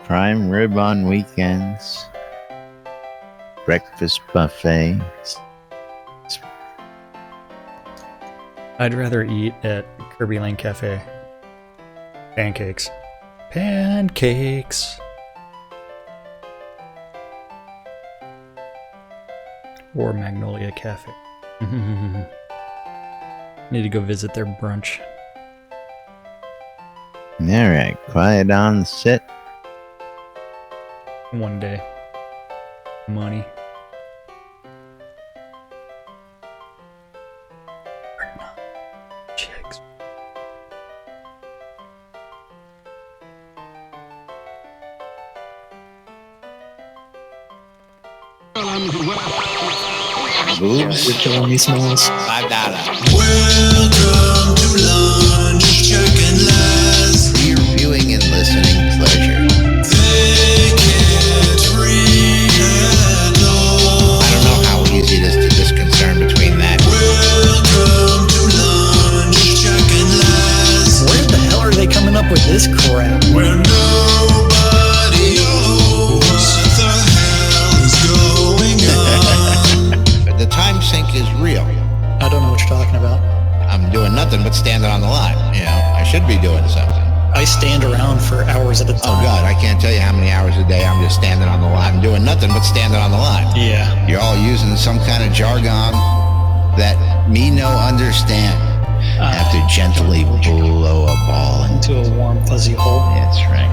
Prime rib on weekends. Breakfast buffet. I'd rather eat at Kirby Lane Cafe. Pancakes. Pancakes. Or Magnolia Cafe. Need to go visit their brunch. Alright, quiet on sit. One day. Money. Chicks. Boobs. You're killing me, Smalls. $5. Welcome to lunch, Jack and Laz. For your viewing and listening pleasure. They can't read at all. I don't know how easy it is to discern between that. Welcome to lunch, Jack and Laz. Where the hell are they coming up with this crap? Where nobody knows what the hell is going on. But the time sink is real. I don't know what you're talking about. I'm doing nothing but standing on the line. You know, I should be doing something. I stand around for hours at a Oh time. God, I can't tell you how many hours a day I'm just standing on the line. I'm doing nothing but standing on the line. Yeah. You're all using some kind of jargon that me no understand. I have to gently blow a ball into. Into a warm, fuzzy hole. That's right.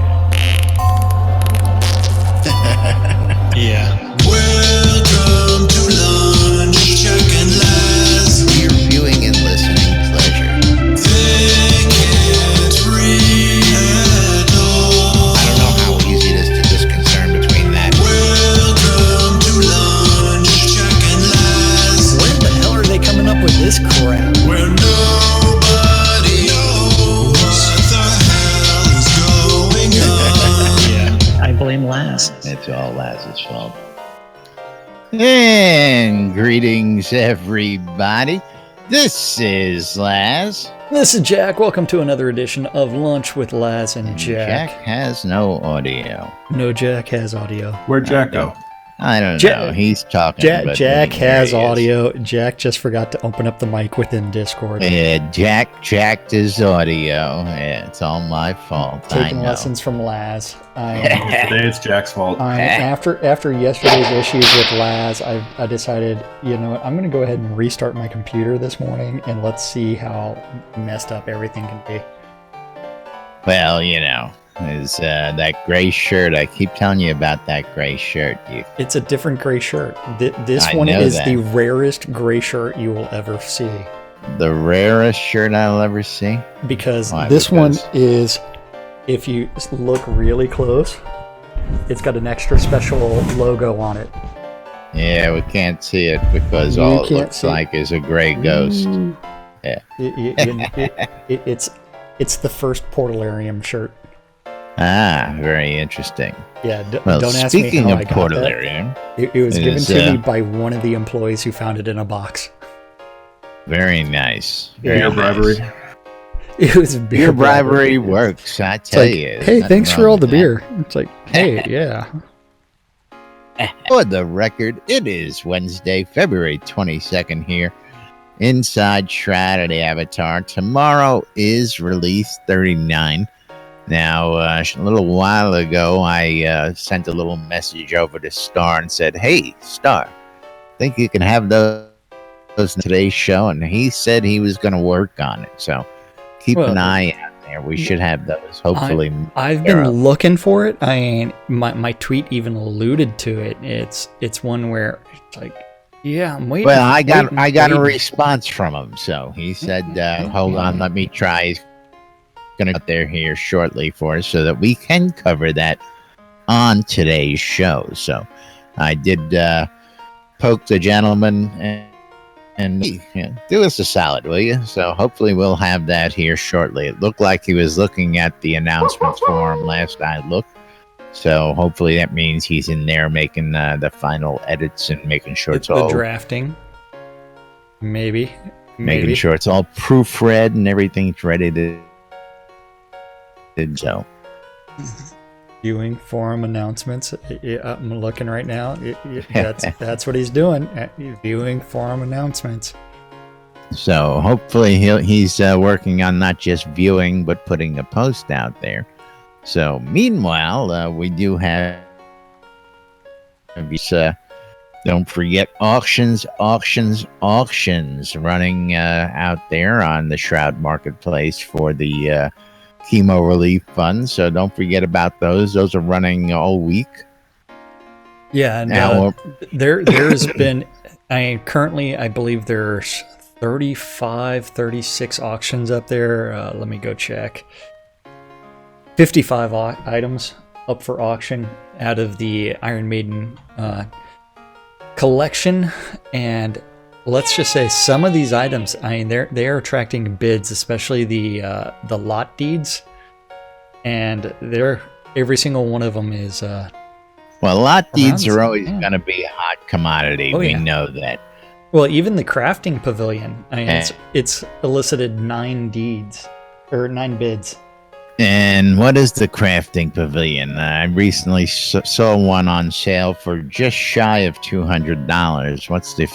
Yeah. Welcome to lunch, Jack and Laz. For your viewing and listening pleasure. They can't read at all. I don't know how easy it is to discern between that. Welcome to lunch, Jack and Laz. Where the hell are they coming up with this crap? Where nobody knows what the hell is going on. Yeah. I blame Laz. It's all Laz's fault. And greetings, everybody. This is Laz. This is Jack. Welcome to another edition of Lunch with Laz and Jack. Jack has no audio. No, Jack has audio. Where'd Jack go? I don't Ja- know. He's talking. but Jack there has he is. audio. Jack just forgot to open up the mic within Discord. Yeah, Jack jacked his audio. Yeah, it's all my fault. I Taking know. lessons from Laz. Today it's Jack's fault. After yesterday's issues with Laz, I decided, you know what, I'm going to go ahead and restart my computer this morning, and let's see how messed up everything can be. Well, you know, is that gray shirt. I keep telling you about that gray shirt. It's a different gray shirt. This I one know is that. the rarest gray shirt you will ever see. The rarest shirt I'll ever see. Because Why? this one Because- is, if you look really close, it's got an extra special logo on it. Yeah, we can't see it because You all it can't looks see it. like is a gray ghost. Yeah. It's the first Portalarium shirt. Ah, very interesting. Yeah, Well, don't ask me speaking how of I got that. Portalarium, It was it given is, to me by one of the employees who found it in a box. very nice. Beer Very bribery. nice. It was Beer bribery works, I It's tell like, you. hey, Nothing thanks for wrong all the with that. beer. It's like, hey, yeah. For the record, it is Wednesday, February 22nd here inside Shroud of the Avatar. Tomorrow is release 39. Now, a little while ago, I sent a little message over to Star and said, hey, Star, think you can have those in today's show? And he said he was going to work on it. So keep Well, an eye out there. We should have those, hopefully. I've been looking for it. My tweet even alluded to it. It's one where it's like, yeah, I'm waiting. Well, I got a waiting. response from him. So he said, hold on, let me try. He's going to get there here shortly for us so that we can cover that on today's show. So I did poke the gentleman and do us a solid, will you? So hopefully we'll have that here shortly. It looked like he was looking at the announcements for him last I looked. So hopefully that means he's in there making the final edits and making sure it's the all drafting. Maybe. making sure it's all proofread and everything's ready to so. Viewing forum announcements. I'm looking right now. That's what he's doing. Viewing forum announcements. So hopefully he's working on not just viewing but putting a post out there. So meanwhile, we do have don't forget auctions running out there on the Shroud Marketplace for the chemo relief fund. So don't forget about those. Those are running all week. Yeah, and Now, there's been, currently I believe there's 35, 36 auctions up there. Let me go check. 55 items up for auction out of the Iron Maiden collection, and let's just say some of these items, they are attracting bids, especially the lot deeds, and every single one of them is well, lot deeds around- are always yeah. going to be a hot commodity. Oh, We yeah. know that. Well, even the crafting pavilion, it's elicited 9 deeds or 9 bids. And what is the crafting pavilion? I recently saw one on sale for just shy of $200. What's the?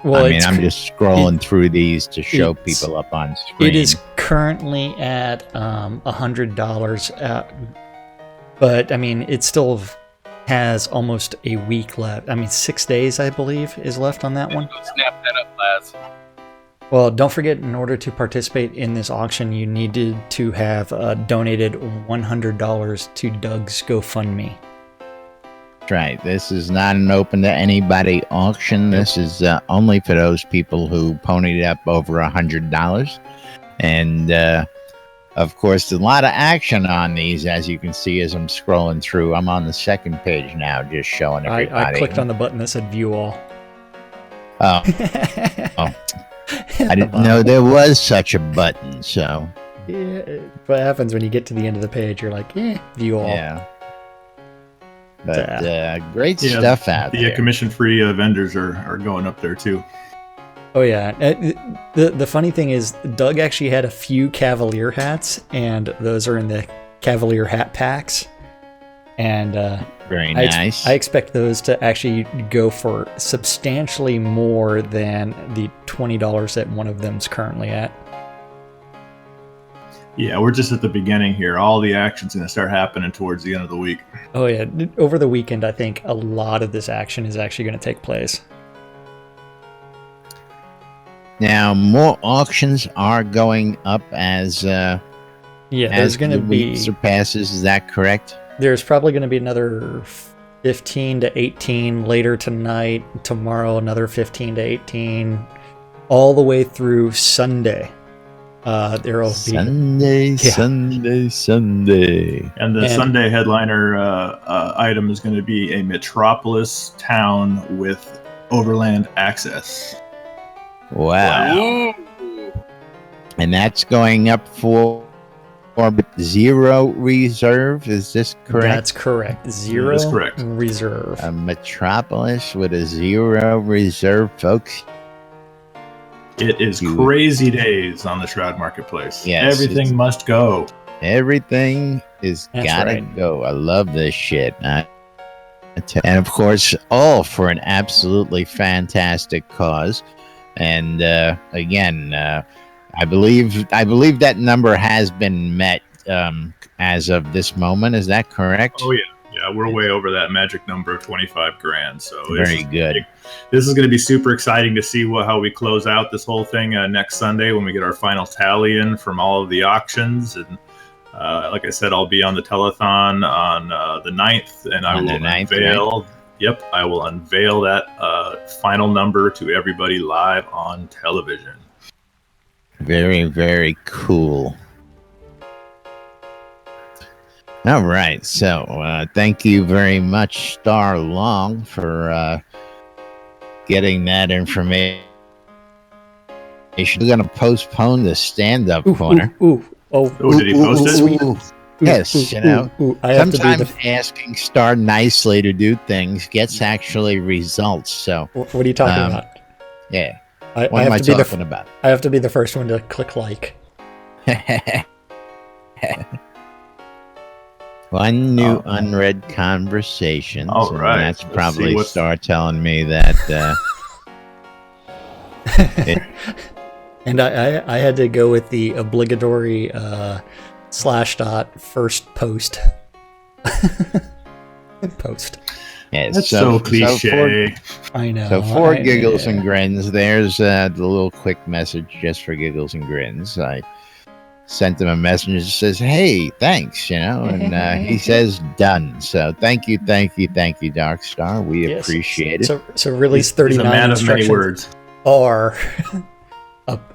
Well, I mean, I'm just scrolling through these to show it's- people up on screen. It is currently at $100, but I mean, it still has almost a week left. I mean, 6 days, I believe, is left on that one. Snap that up, Laz. Well, don't forget, in order to participate in this auction, you needed to have donated $100 to Doug's GoFundMe. That's right. This is not an open to anybody auction. This is only for those people who ponied up over $100. And of course, a lot of action on these, as you can see as I'm scrolling through. I'm on the second page now, just showing everybody. I clicked on the button that said View All. Oh, oh. I didn't know there was such a button. So Yeah, what happens when you get to the end of the page? You're like, View All. yeah. But great stuff out The there. commission-free vendors are going up there too. Oh yeah. The funny thing is, Doug actually had a few Cavalier hats, and those are in the Cavalier hat packs. And Very I nice. I expect those to actually go for substantially more than the $20 that one of them's currently at. Yeah, we're just at the beginning here. All the action's going to start happening towards the end of the week. Oh yeah, over the weekend, I think a lot of this action is actually going to take place. Now, more auctions are going up as Yeah, as there's going to the week be. surpasses. Is that correct? There's probably going to be another 15 to 18 later tonight. Tomorrow, another 15 to 18, all the way through Sunday. There will be Sunday. And the Sunday headliner item is going to be a metropolis town with overland access. Wow. And that's going up for zero reserve. Is this correct? That's correct. Zero That's correct. reserve. A metropolis with a zero reserve, folks. It is crazy days on the Shroud Marketplace. Yes, Everything it's- must go. Everything is That's gotta right. go. I love this shit. And of course, all for an absolutely fantastic cause. And again, I believe that number has been met as of this moment. Is that correct? Oh yeah, yeah, we're way over that magic number of 25 grand. So Very good. This is going to be super exciting to see how we close out this whole thing next Sunday when we get our final tally in from all of the auctions. And like I said, I'll be on the telethon on the 9th, and I On the will 9th, unveil. Yep, I will unveil that final number to everybody live on television. Very, very cool. All right. So thank you very much, Star Long, for getting that information. We're going to postpone the stand-up corner. Oh, Oh, did he post it? Ooh. Yes, you know. I have to be Sometimes the. asking Star nicely to do things gets actually results. So, What are you talking about? yeah. I What am I have to be talking about? I have to be the first one to click like. One new unread conversations. All and right. That's Let's probably see what's- Star telling me that. And I had to go with the obligatory / first post. Post. Yeah, That's so cliche. I know. So for giggles yeah. and grins, there's the little quick message just for giggles and grins. I sent him a message that says, "Hey, thanks," and he says, "Done." So thank you, Dark Star. We Yes. appreciate it. So release He's a 39 man of many instructions words. are up.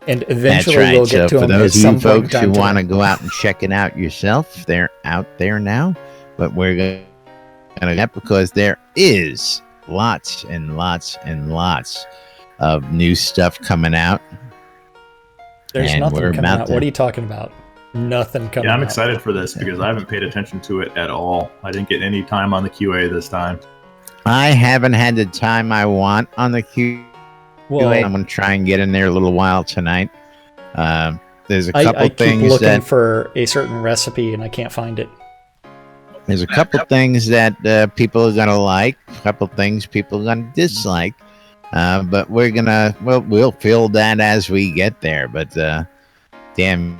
And That's eventually right. we'll get So to for them at those of you some point in folks time who want to today. go out and check it out yourself, they're out there now. But we're going to get because there is lots and lots and lots of new stuff coming out. There's and nothing we're coming about out. to- What are you talking about? Nothing coming out. Yeah, I'm excited for this because I haven't paid attention to it at all. I didn't get any time on the QA this time. I haven't had the time I want on the QA. Well, I'm going to try and get in there a little while tonight. There's a couple I keep things looking that for a certain recipe and I can't find it. there's a couple things that people are going to like, a couple things people are going to dislike. But we'll feel that as we get there. But damn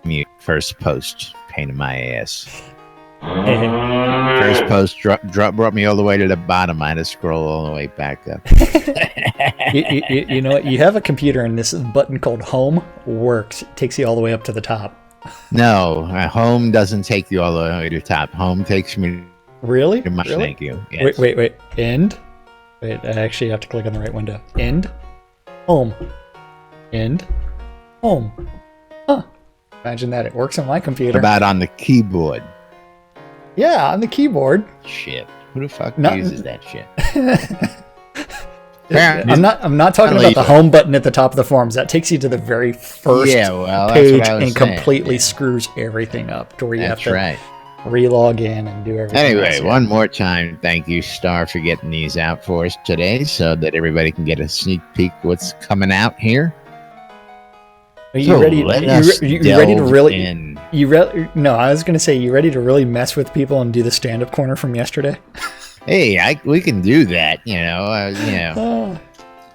you, first post, pain in my ass. First post brought me all the way to the bottom. I had to scroll all the way back up. You know what? You have a computer and this button called Home works. It takes you all the way up to the top. No, home doesn't take you all the way to the top. Home takes me Really? to much. Really? Thank you. Yes. Wait. End? Wait, I actually have to click on the right window. End? Home. End? Home. Huh. Imagine that. It works on my computer. About on the keyboard. Yeah, on the keyboard. Shit. Who the fuck Not- uses that shit? I'm not talking about the home button at the top of the forums. That takes you to the very first Yeah, well, that's page what I was and saying. completely Yeah. screws everything up to where you That's have to right. re-log in and do everything. Anyway, else, yeah. one more time, thank you, Star, for getting these out for us today so that everybody can get a sneak peek what's coming out here. Are you So ready? let You us ready to delve really? in. No, I was gonna say, you ready to really mess with people and do the stand-up corner from yesterday? Hey, we can do that, Oh.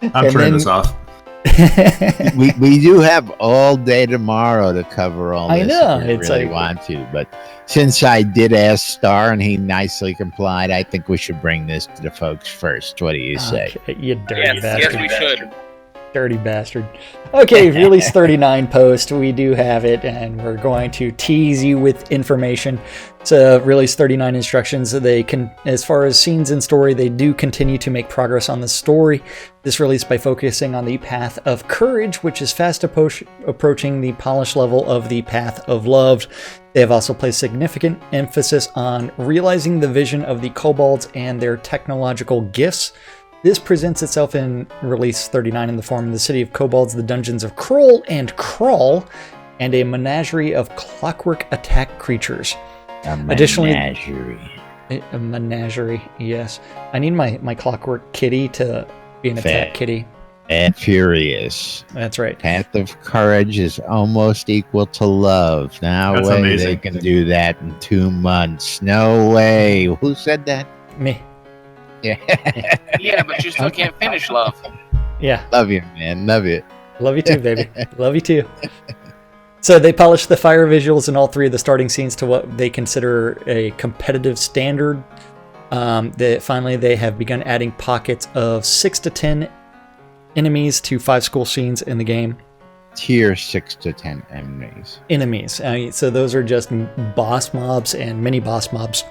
I'm And turning then- this off. we do have all day tomorrow to cover all I this know, if we it's really like- want to. But since I did ask Star and he nicely complied, I think we should bring this to the folks first. What do you say? Okay, you dirty Yes, bastard. yes, we should. Dirty bastard. Okay, release 39 post. We do have it, and we're going to tease you with information. So, release 39 instructions. They can, as far as scenes and story, they do continue to make progress on the story. This release by focusing on the path of courage, which is fast approaching the polished level of the path of love. They have also placed significant emphasis on realizing the vision of the kobolds and their technological gifts. This presents itself in Release 39 in the form of the City of Kobolds, the Dungeons of Kroll and Crawl, and a menagerie of clockwork attack creatures. Additionally- Menagerie. A menagerie, yes. I need my clockwork kitty to be an attack Fair. kitty. And furious. That's right. Path of courage is almost equal to love. No That's way amazing. they can do that in 2 months. No way. Who said that? Me. Yeah. Yeah, but you still can't finish love. Yeah. Love you, man. Love you. Love you too, baby. Love you too. So they polished the fire visuals in all three of the starting scenes to what they consider a competitive standard. Finally, they have begun adding pockets of 6 to 10 enemies to 5 school scenes in the game. Tier 6 to 10 enemies. Enemies. So those are just boss mobs and mini boss mobs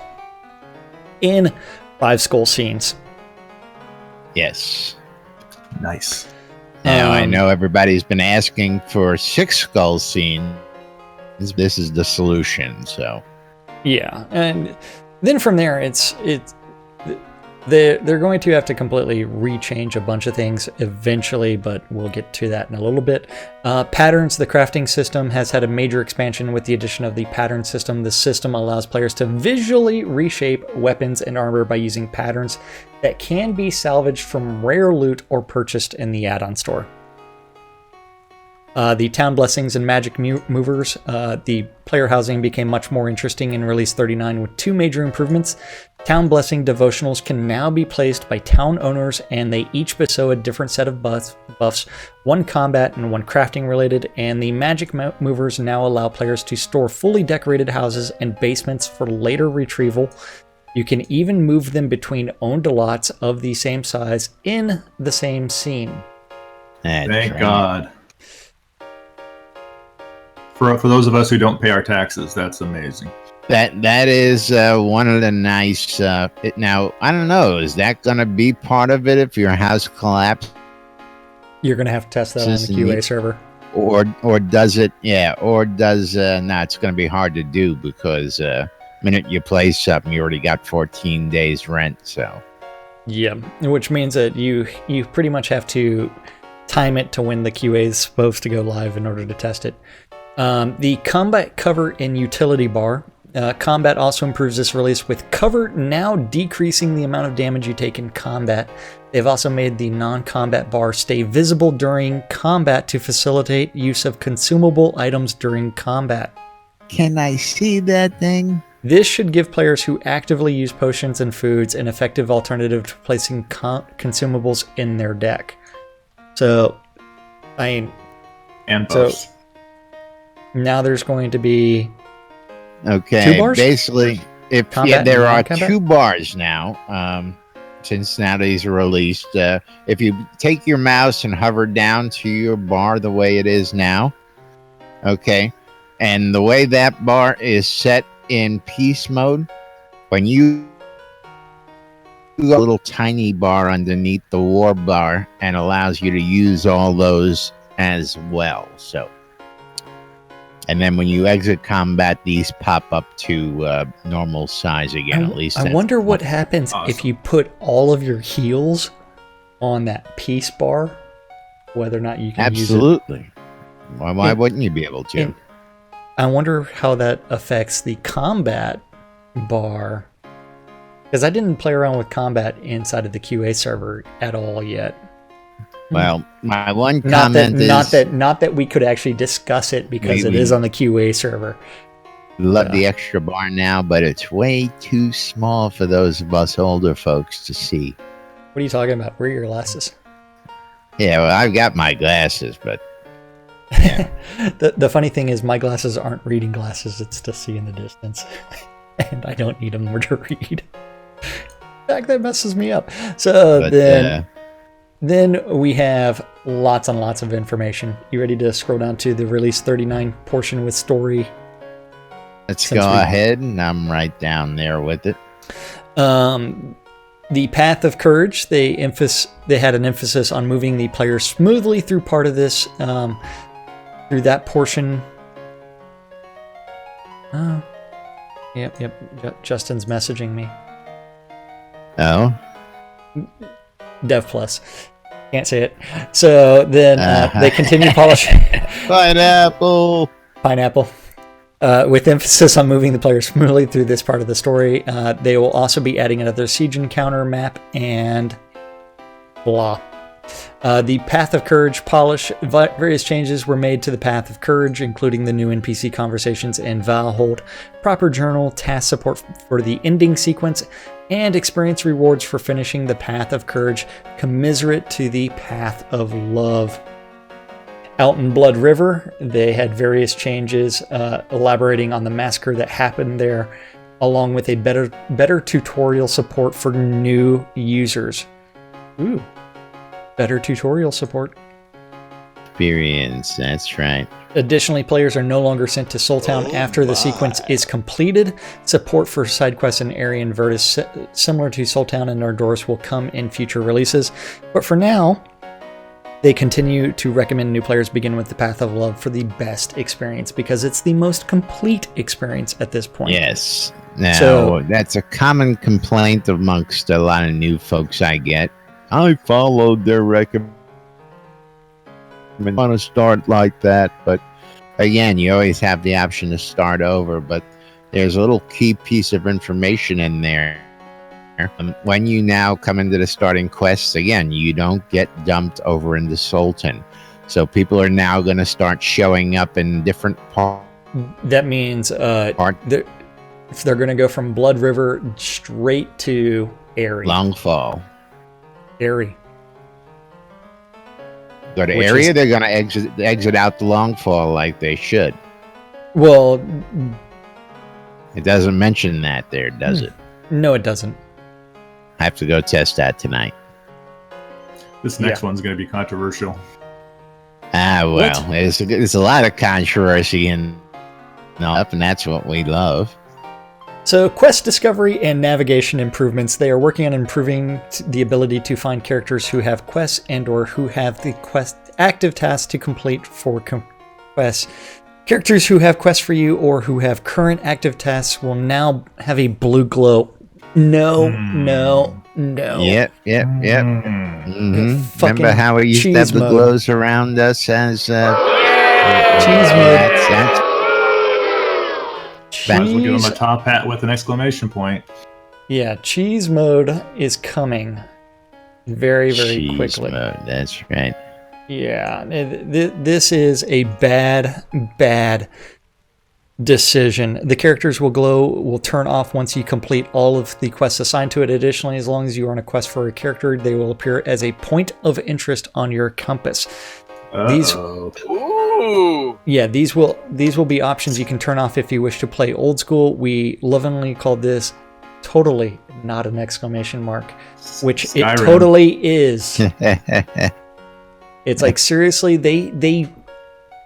in 5 skull scenes. Yes. Nice. Now, I Um, know everybody's been asking for 6 skull scenes. This is the solution, so. Yeah, and then from there, they're going to have to completely rechange a bunch of things eventually, but we'll get to that in a little bit. Patterns, the crafting system has had a major expansion with the addition of the pattern system. The system allows players to visually reshape weapons and armor by using patterns that can be salvaged from rare loot or purchased in the add-on store. The town blessings and magic movers. The player housing became much more interesting in Release 39 with 2 major improvements. Town blessing devotionals can now be placed by town owners, and they each bestow a different set of buffs, 1 combat and 1 crafting related, and the magic movers now allow players to store fully decorated houses and basements for later retrieval. You can even move them between owned lots of the same size in the same scene. Thank God. For those of us who don't pay our taxes, that's amazing. That is one of the nice. Now I don't know. Is that going to be part of it if your house collapses? You're going to have to test that on the QA server. Or does it? Yeah. Or does no? It's going to be hard to do because minute you play something, you already got 14 days rent. So. Yeah, which means that you pretty much have to time it to when the QA is supposed to go live in order to test it. The combat cover and utility bar. Combat also improves this release with cover now decreasing the amount of damage you take in combat. They've also made the non-combat bar stay visible during combat to facilitate use of consumable items during combat. Can I see that thing? This should give players who actively use potions and foods an effective alternative to placing consumables in their deck. So, and buffs. So now there's going to be Okay, 2 bars? basically, if Combat there and are non-combat? 2 bars now, since now these are released. If you take your mouse and hover down to your bar the way it is now, okay, and the way that bar is set in peace mode, when you go a little tiny bar underneath the war bar and allows you to use all those as well. So. And then when you exit combat, these pop up to normal size again. At least I wonder what happens if you put all of your heals on that peace bar. Whether or not you can use it. Absolutely. Why wouldn't you be able to? I wonder how that affects the combat bar. Because I didn't play around with combat inside of the QA server at all yet. Well, my one comment is not that we could actually discuss it because it is on the QA server. Love the extra bar now, but it's way too small for those of us older folks to see. What are you talking about? Where are your glasses? Yeah, well, I've got my glasses, but yeah. the funny thing is my glasses aren't reading glasses, it's to see in the distance. And I don't need them to read. In fact, that messes me up. So then we have lots and lots of information. You ready to scroll down to the Release 39 portion with story? Let's go ahead, and I'm right down there with it. The Path of Courage, they had an emphasis on moving the player smoothly through part of this, through that portion. Yep. Justin's messaging me. Oh? Dev Plus. Can't say it. So then they continue polishing. Pineapple. With emphasis on moving the player smoothly through this part of the story. They will also be adding another siege encounter map and blah. The Path of Courage polish. Various changes were made to the Path of Courage, including the new NPC conversations in Valhold, proper journal, task support for the ending sequence, and experience rewards for finishing the Path of Courage, commiserate to the Path of Love. Out in Blood River, they had various changes elaborating on the massacre that happened there, along with a better tutorial support for new users. Ooh. Better tutorial support. Experience, that's right. Additionally, players are no longer sent to Soultown after the sequence is completed. Support for side quests in Area and Vertus, similar to Soultown and Nordoris, will come in future releases. But for now, they continue to recommend new players begin with the Path of Love for the best experience because it's the most complete experience at this point. Yes. Now, that's a common complaint amongst a lot of new folks I get. I followed their recommendation. I want to start like that, but again, you always have the option to start over, but there's a little key piece of information in there. When you now come into the starting quests, again, you don't get dumped over into Sultan. So people are now going to start showing up in different parts. That means if they're going to go from Blood River straight to Airy. Longfall. Airy. Go to Which area, is- they're going to exit out the Longfall like they should. Well, It doesn't mention that there, does it? no, it doesn't. I have to go test that tonight. This next one's going to be controversial. Ah, well, there's a lot of controversy in up, and that's what we love. So, quest discovery and navigation improvements. They are working on improving the ability to find characters who have quests and/or who have the quest active tasks to complete for quests. Characters who have quests for you or who have current active tasks will now have a blue glow. No. Yep. Mm-hmm. Fucking Remember how we used to have cheese the mode. glows around us as Cheese mode? That's Might as well give Cheese. him a top hat with an exclamation point. Yeah, cheese mode is coming very, very cheese quickly. mode. That's right. Yeah, this is a bad decision. The characters will turn off once you complete all of the quests assigned to it. Additionally, as long as you are on a quest for a character, they will appear as a point of interest on your compass. These Ooh. Yeah, these will be options you can turn off if you wish to play old school. We lovingly call this totally not an exclamation mark, which Skyrim. it totally is. It's like, seriously, they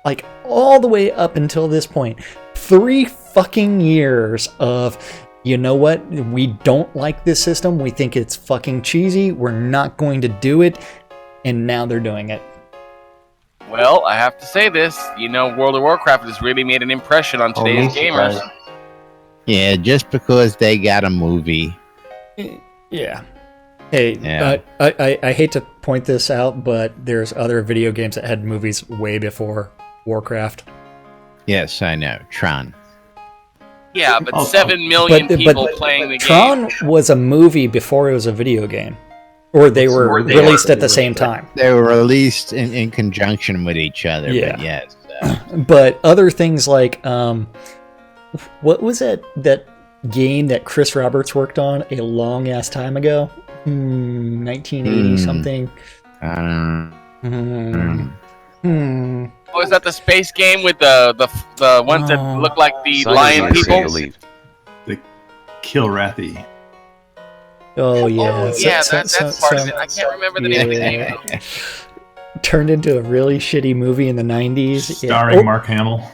like all the way up until this point, 3 fucking years of, you know what, we don't like this system, we think it's fucking cheesy, we're not going to do it, and now they're doing it. Well, I have to say this. World of Warcraft has really made an impression on today's gamers. Yeah, just because they got a movie. Yeah. Hey, Yeah. I hate to point this out, but there's other video games that had movies way before Warcraft. Yes, I know. Tron. Yeah, but Oh, 7 million but- people playing the Tron game. was a movie before it was a video game. Or they were released at the same time. They were released in conjunction with each other. Yeah. But yes. But other things like, what was that game that Chris Roberts worked on a long ass time ago? 1980 something. Oh, is that the space game with the ones that look like the lion people? The Kilrathi. Oh yeah. Oh, yeah, that's part of it. I can't remember the name of the game. Turned into a really shitty movie in the 90s. Starring Yeah. Mark Hamill.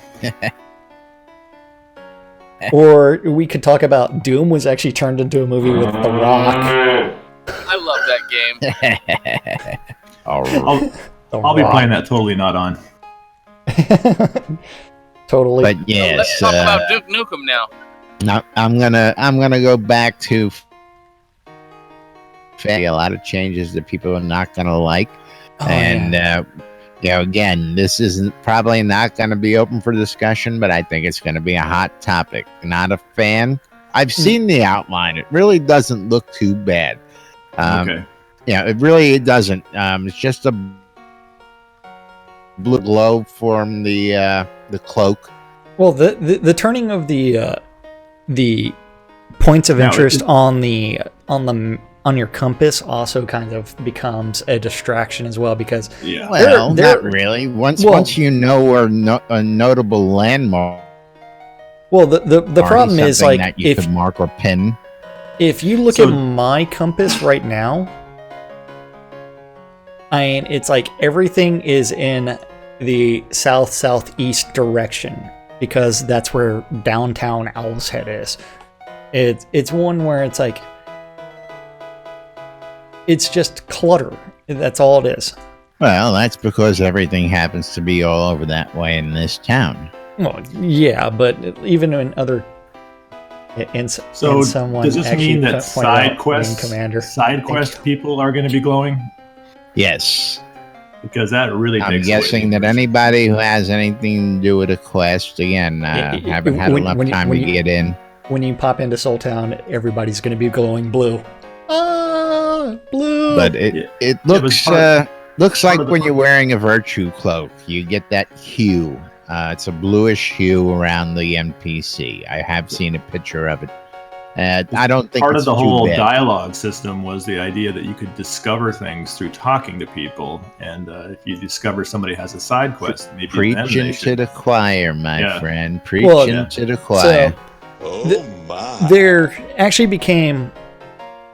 Or we could talk about Doom was actually turned into a movie with The Rock. I love that game. All right. I'll be playing that totally not on. Totally. But Let's yes, talk about Duke Nukem now. now I'm gonna go back to a lot of changes that people are not gonna like, and again, this isn't probably not gonna be open for discussion, but I think it's gonna be a hot topic. Not a fan. I've seen the outline. It really doesn't look too bad. Okay. Yeah, it doesn't. It's just a blue glow from the cloak. Well, the turning of the points of Now, interest on your compass also kind of becomes a distraction as well, because Yeah. Well, They're- not really. Once Well- once you know where a notable landmark. well the problem is, something like, that you could mark or pin. if you look So- at my compass right now, it's like everything is in the southeast direction, because that's where downtown Owl's Head is. It's one where it's like, it's just clutter. That's all it is. Well, that's because everything happens to be all over that way in this town. Well, yeah, but even in other, So and someone does this actually mean that pointed out side Wing quests, Commander. side quest people are going to be glowing? Yes, Because that really I'm takes guessing away. that anybody who has anything to do with a quest, again, haven't had enough time to get in. When you pop into Soul Town, everybody's going to be glowing blue. Blue. But Yeah. it was looks part- Looks like when you're wearing a virtue cloak, you get that hue. It's a bluish hue around the NPC. I have seen a picture of it. I don't think part it's of the too whole bad. dialogue system was the idea that you could discover things through talking to people, and if you discover somebody has a side quest, maybe then they Preaching to should. the choir, my Yeah. friend. Preaching to the choir. There actually became.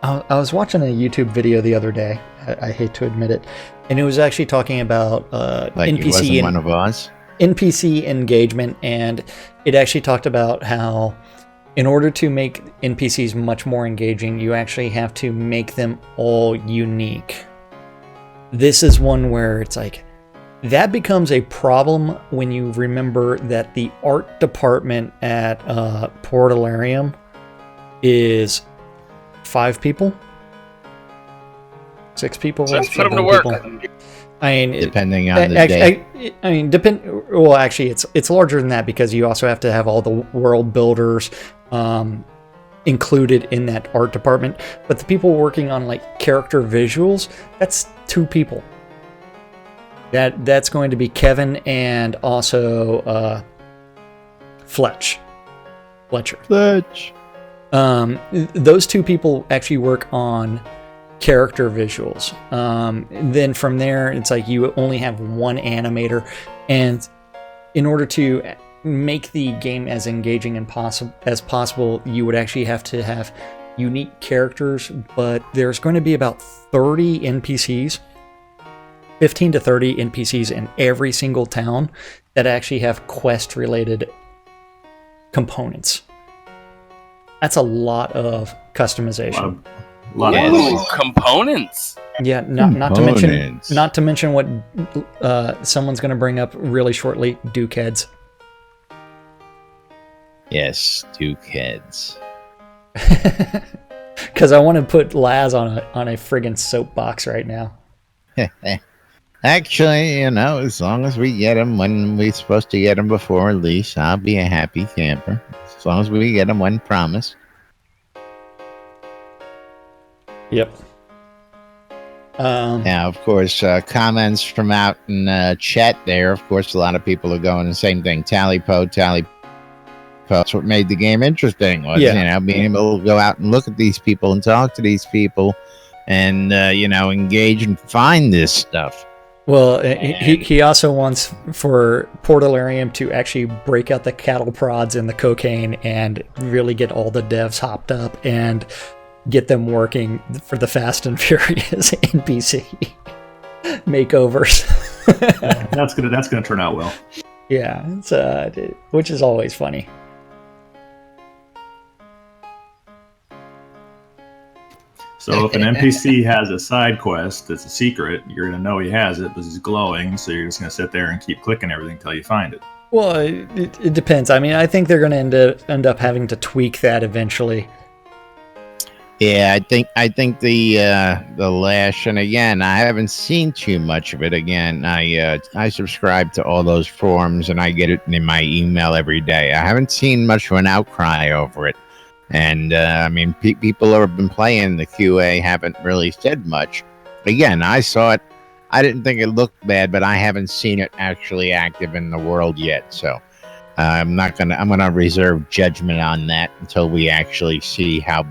I was watching a YouTube video the other day. I hate to admit it, and it was actually talking about Like he wasn't NPC one of us. NPC engagement, and it actually talked about how in order to make NPCs much more engaging, you actually have to make them all unique. This is one where it's like, that becomes a problem when you remember that the art department at Portalarium is 5 people? 6 people? Let's put them to 7 work. people? I mean, Depending on the day. I mean, well, actually, it's larger than that because you also have to have all the world builders included in that art department. But the people working on like character visuals, that's 2 people. That's going to be Kevin and also Fletcher. Those 2 people actually work on character visuals. Then from there, it's like you only have 1 animator, and in order to make the game as engaging and as possible, you would actually have to have unique characters. But there's going to be about 30 NPCs, 15 to 30 NPCs in every single town that actually have quest-related components. That's a lot of customization. A lot of Ooh, components. Yeah, not to mention what someone's going to bring up really shortly. Duke heads. Yes, Duke heads. Because I want to put Laz on a friggin' soapbox right now. Actually, as long as we get him when we're supposed to get him before release, I'll be a happy camper. As long as we get him when promised. Yep. Now, of course, comments from out in chat there. Of course, a lot of people are going the same thing. Tally po. That's what made the game interesting was, being able to go out and look at these people and talk to these people and, engage and find this stuff. Well, he also wants for Portalarium to actually break out the cattle prods and the cocaine and really get all the devs hopped up and get them working for the Fast and Furious NPC makeovers. That's gonna turn out well. Yeah, it's which is always funny. So if an NPC has a side quest that's a secret, you're gonna know he has it because he's glowing. So you're just gonna sit there and keep clicking everything until you find it. Well, it depends. I mean, I think they're gonna end up having to tweak that eventually. Yeah, I think the Lash, and again, I haven't seen too much of it. Again, I subscribe to all those forums, and I get it in my email every day. I haven't seen much of an outcry over it, and I mean, people who have been playing the QA haven't really said much. Again, I saw it. I didn't think it looked bad, but I haven't seen it actually active in the world yet. So I'm gonna reserve judgment on that until we actually see how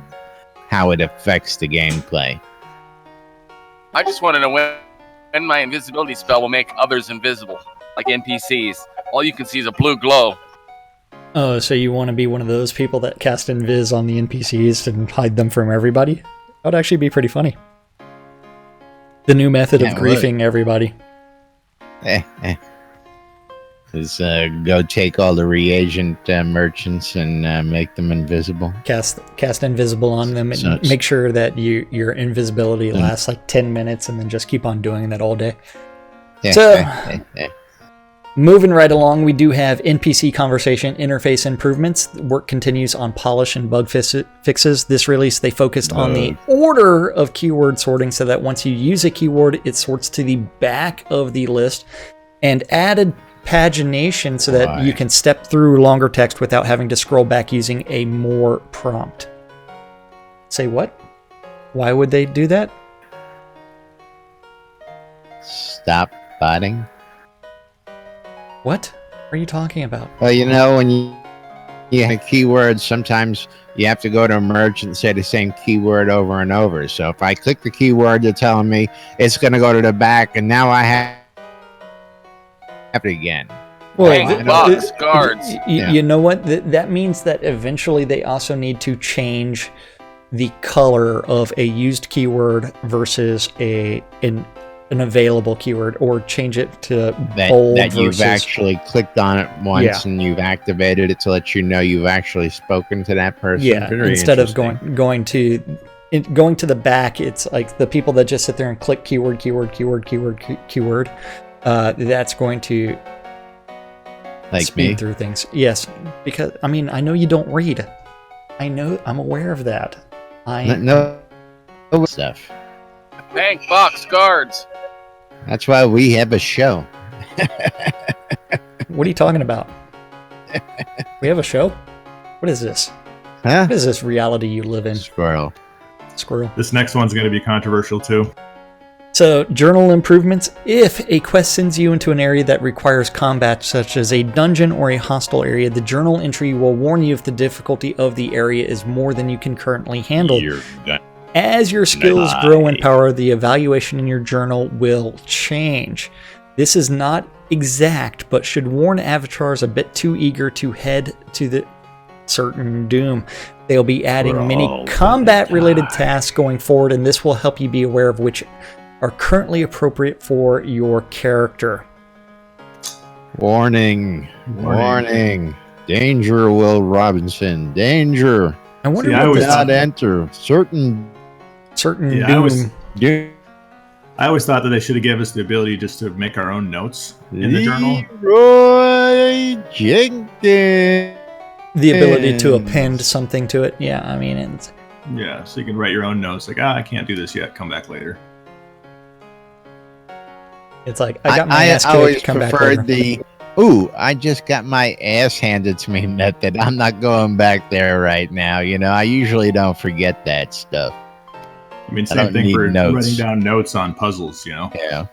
it affects the gameplay. I just want to know when my invisibility spell will make others invisible, like NPCs. All you can see is a blue glow. Oh, so you want to be one of those people that cast invis on the NPCs and hide them from everybody? That would actually be pretty funny. The new method of griefing everybody. Is go take all the reagent merchants and make them invisible. Cast invisible on them and make sure that your invisibility lasts like 10 minutes and then just keep on doing that all day. So, moving right along, we do have NPC conversation interface improvements. Work continues on polish and bug fixes. This release, they focused on the order of keyword sorting so that once you use a keyword, it sorts to the back of the list, and added pagination so that you can step through longer text without having to scroll back using a more prompt. Say what? Why would they do that? Stop botting. What are you talking about? Well, when you have keywords, sometimes you have to go to merge and say the same keyword over and over. So if I click the keyword, they're telling me it's going to go to the back, and now I have it again. Well, box guards. You know what? That means that eventually they also need to change the color of a used keyword versus an available keyword, or change it to bold that you've versus... actually clicked on it once and you've activated it to let you know you've actually spoken to that person. Yeah, Very instead of going to the back, it's like the people that just sit there and click keyword. That's going to speed through things. Yes, because I know you don't read. I'm aware of that. No stuff. Bank box guards. That's why we have a show. What are you talking about? We have a show? What is this? Huh? What is this reality you live in? Squirrel. This next one's going to be controversial too. So, journal improvements. If a quest sends you into an area that requires combat, such as a dungeon or a hostile area, the journal entry will warn you if the difficulty of the area is more than you can currently handle. As your skills grow in power, the evaluation in your journal will change. This is not exact, but should warn avatars a bit too eager to head to the certain doom. They'll be adding many combat-related tasks going forward, and this will help you be aware of which are currently appropriate for your character. Warning. Danger, Will Robinson. Danger. I wonder what not enter certain doom. I always thought that they should have given us the ability just to make our own notes in the journal. Leroy Jenkins. The ability to append something to it. Yeah, it's... Yeah, so you can write your own notes. Like, I can't do this yet. Come back later. It's like, I got my ass kicked. I always come preferred back I just got my ass handed to me method. I'm not going back there right now. I usually don't forget that stuff. Same thing for writing down notes on puzzles, Yeah.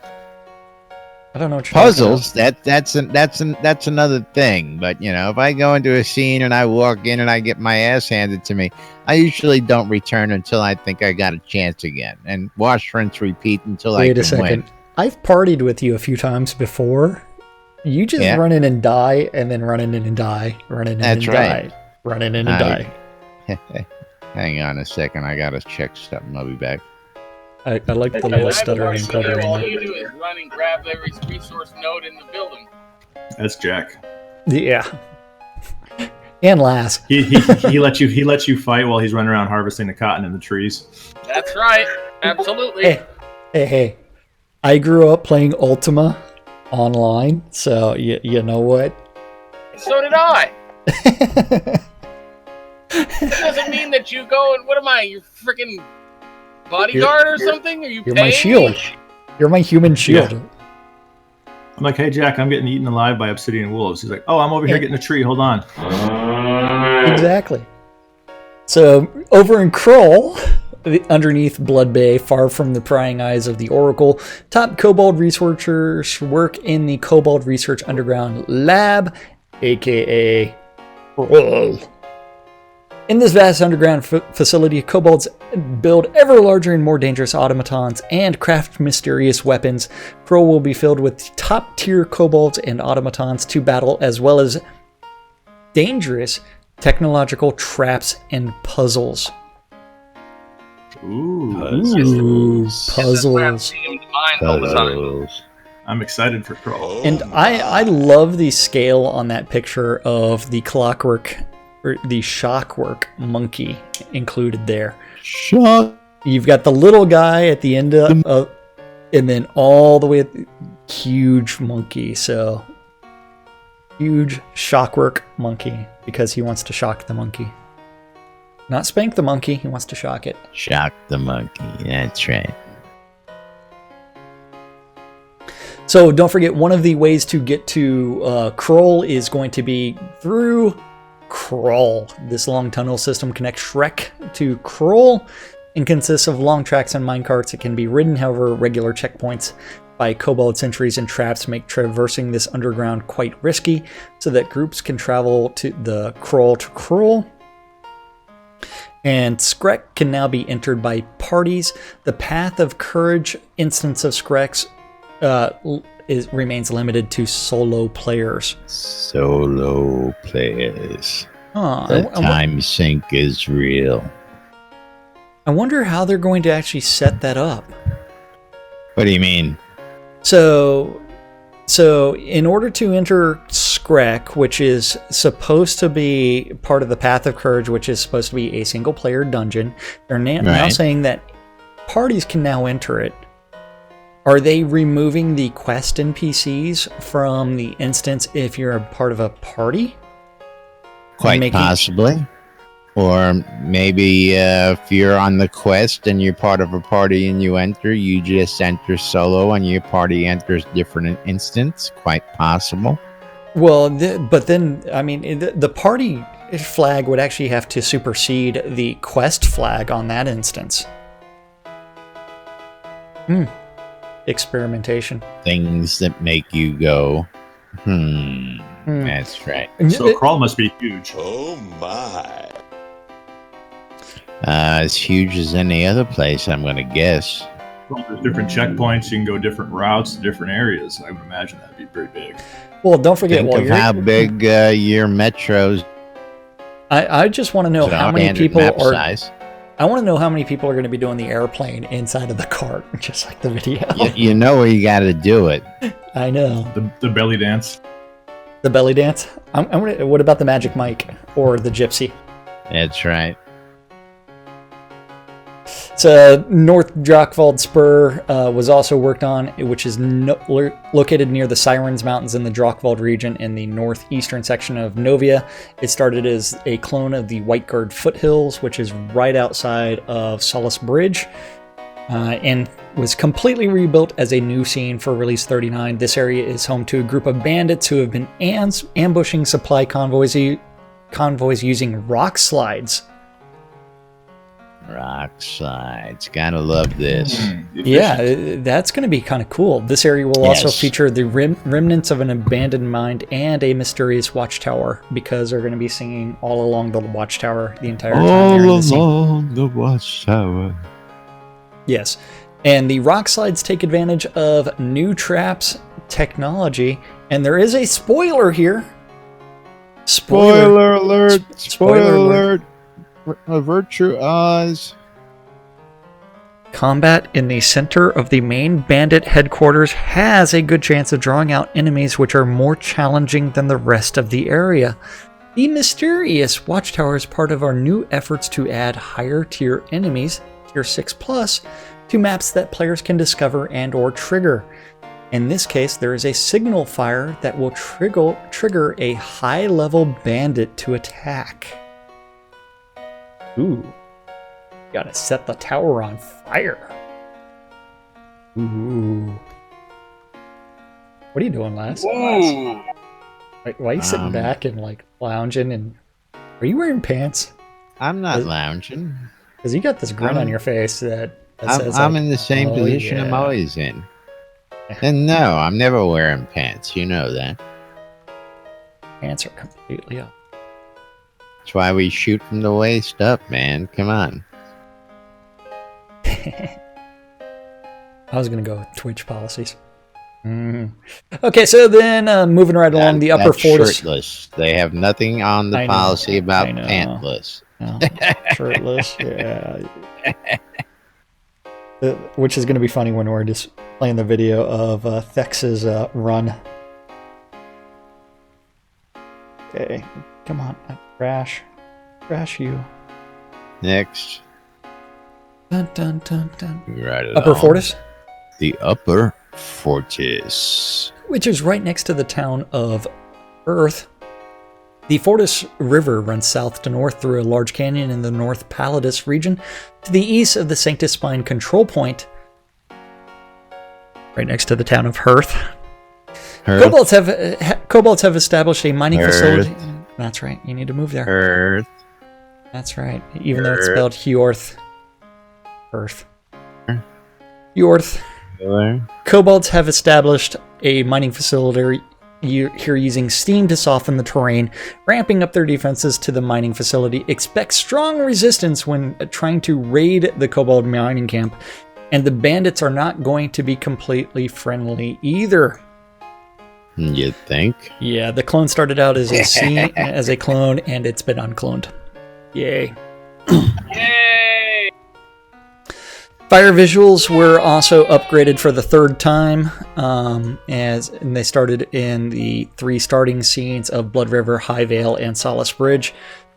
I don't know what you're puzzles. That's another thing. But if I go into a scene and I walk in and I get my ass handed to me, I usually don't return until I think I got a chance again, and wash, rinse, repeat until I can win. I've partied with you a few times before. You just run in and die, and then run in and die, run in and die, run in and die. Hang on a second, I gotta check something. I'll be back. I like the little stuttering and cluttering. All you do is run and grab every resource node in the building. That's Jack. Yeah. And Laz. He lets you fight while he's running around harvesting the cotton in the trees. That's right. Absolutely. Hey. I grew up playing Ultima online, so you know what? So did I. That doesn't mean that you go and what am I? You're freaking bodyguard or something? Are you? You're my shield. You're my human shield. Yeah. I'm like, hey Jack, I'm getting eaten alive by obsidian wolves. He's like, oh, I'm over here getting a tree. Hold on. Exactly. So over in Kroll, underneath Blood Bay, far from the prying eyes of the Oracle, top Kobold researchers work in the Kobold Research Underground Lab, aka Kroll. In this vast underground facility, kobolds build ever larger and more dangerous automatons and craft mysterious weapons. Kroll will be filled with top-tier kobolds and automatons to battle, as well as dangerous technological traps and puzzles. Puzzles. I'm excited for Kroll. And I love the scale on that picture of the clockwork, or the shockwork monkey included there. You've got the little guy at the end of and then all the way at the huge monkey. So huge shockwork monkey, because he wants to shock the monkey. Not spank the monkey, he wants to shock it. Shock the monkey, that's right. So don't forget, one of the ways to get to Kroll is going to be through Kroll. This long tunnel system connects Shrek to Kroll and consists of long tracks and minecarts. It can be ridden, however, regular checkpoints by kobold sentries and traps make traversing this underground quite risky, so that groups can travel to the Kroll to Kroll. And Skrek can now be entered by parties. The Path of Courage instance of Skreks remains limited to solo players. Solo players. Huh, The time sink is real. I wonder how they're going to actually set that up. What do you mean? So in order to enter Skrek, which is supposed to be part of the Path of Courage, which is supposed to be a single-player dungeon, they're now saying that parties can now enter it. Are they removing the quest NPCs from the instance if you're a part of a party? Quite possibly. Or maybe if you're on the quest and you're part of a party and you enter, you just enter solo and your party enters different instance. Quite possible. Well, but then, I mean, the party flag would actually have to supersede the quest flag on that instance. Experimentation. Things that make you go, That's right. So Crawl must be huge. Oh my. As huge as any other place, I'm going to guess. Well, there's different checkpoints. You can go different routes to different areas. I would imagine that'd be pretty big. Well, don't forget, Think of how big your metros. I just want to know how many people are. Size. I want to know how many people are going to be doing the airplane inside of the cart, just like the video. You know where you got to do it. I know. The belly dance. The belly dance. What about the Magic Mike or the Gypsy? That's right. So North Drakvald Spur was also worked on, which is located near the Sirens Mountains in the Drakvald region in the northeastern section of Novia. It started as a clone of the Whiteguard Foothills, which is right outside of Solace Bridge, and was completely rebuilt as a new scene for Release 39. This area is home to a group of bandits who have been ambushing supply convoys using rock slides. Rock slides. Gotta love this. Yeah, that's going to be kind of cool. This area will also feature the remnants of an abandoned mine and a mysterious watchtower, because they're going to be singing all along the watchtower the entire time. All along the watchtower. Yes. And the rock slides take advantage of new traps technology. And there is a spoiler here. Spoiler alert. Spoiler alert. Virtue Oz. Combat in the center of the main bandit headquarters has a good chance of drawing out enemies which are more challenging than the rest of the area. The mysterious watchtower is part of our new efforts to add higher tier enemies, tier 6+, to maps that players can discover and or trigger. In this case, there is a signal fire that will trigger a high-level bandit to attack. Ooh. Gotta set the tower on fire. Ooh. What are you doing, Laz? Ooh. Why are you sitting back and like lounging? And are you wearing pants? I'm not lounging. Because you got this grin on your face that says I'm like, in the same oh, position yeah. I'm always in. And no, I'm never wearing pants. You know that. Pants are completely up. That's why we shoot from the waist up, man. Come on. I was going to go with Twitch policies. Okay, so then moving right along the upper fortress. Shirtless. They have nothing on the policy about pantless. No. Shirtless, yeah. Which is going to be funny when we're just playing the video of Thex's run. Okay, come on. Crash you. Next. Dun, dun, dun, dun. Right Upper Fortis? The Upper Fortis. Which is right next to the town of Earth. The Fortis River runs south to north through a large canyon in the North Pallidus region to the east of the Sanctus Spine control point, right next to the town of Hearth. Kobolds have established a mining facility. That's right. You need to move there. Earth. That's right. Even though it's spelled Hjorth. Earth. Hjorth. Kobolds have established a mining facility here using steam to soften the terrain, ramping up their defenses to the mining facility. Expect strong resistance when trying to raid the Kobold mining camp, and the bandits are not going to be completely friendly either. You think? Yeah, the clone started out as a clone, and it's been uncloned. Yay. Yay! Fire visuals were also upgraded for the third time, and they started in the 3 starting scenes of Blood River, High Vale, and Solace Bridge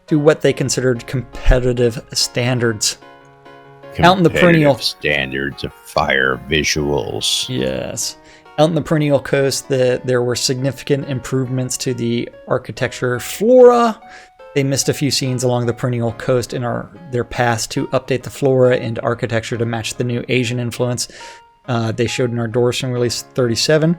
to what they considered competitive standards. Out in the perennial standards of fire visuals. Yes. Out in the perennial coast, there were significant improvements to the architecture flora. They missed a few scenes along the perennial coast in their path to update the flora and architecture to match the new Asian influence they showed in our Dorson release 37.